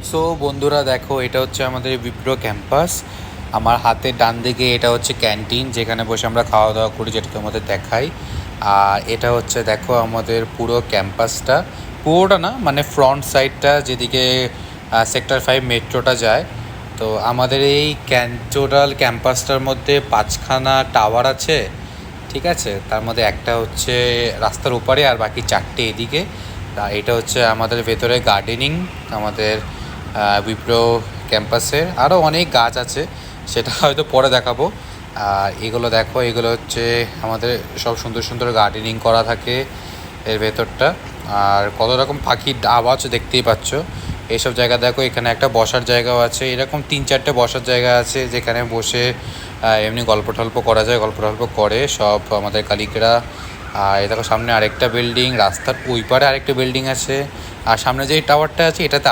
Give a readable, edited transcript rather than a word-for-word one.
So বন্ধুরা দেখো, এটা হচ্ছে আমাদের উইপ্রো ক্যাম্পাস। আমার হাতের ডান দিকে এটা হচ্ছে ক্যান্টিন, যেখানে বসে আমরা খাওয়া দাওয়া করি, যেটা তোমাদের দেখাই। আর এটা হচ্ছে দেখো আমাদের পুরো ক্যাম্পাসটা, পুরোটা না মানে ফ্রন্ট সাইডটা, যেদিকে সেক্টর 5 মেট্রোটা যায়। তো আমাদের এই টোটাল ক্যাম্পাসটার মধ্যে 5খানা টাওয়ার আছে, ঠিক আছে। তার মধ্যে একটা হচ্ছে রাস্তার ওপারে, আর বাকি 4টে এদিকে। এটা হচ্ছে আমাদের ভেতরে গার্ডেনিং, আমাদের উইপ্রো ক্যাম্পাসের। আরও অনেক গাছ আছে, সেটা হয়তো পরে দেখাবো। আর এগুলো দেখো, এগুলো হচ্ছে আমাদের সব সুন্দর সুন্দর গার্ডেনিং করা থাকে এর ভেতরটা। আর কত রকম পাখির আওয়াজ দেখতেই পাচ্ছ। এইসব জায়গা দেখো, এখানে একটা বসার জায়গাও আছে, এরকম 3-4টে বসার জায়গা আছে, যেখানে বসে এমনি গল্প টল্প করা যায়, গল্প টল্প করে সব আমাদের কালিকরা। আর এ দেখো সামনে আরেকটা বিল্ডিং, রাস্তার ওই পারে আরেকটা বিল্ডিং আছে। আর সামনে যে টাওয়ারটা আছে, এটাতে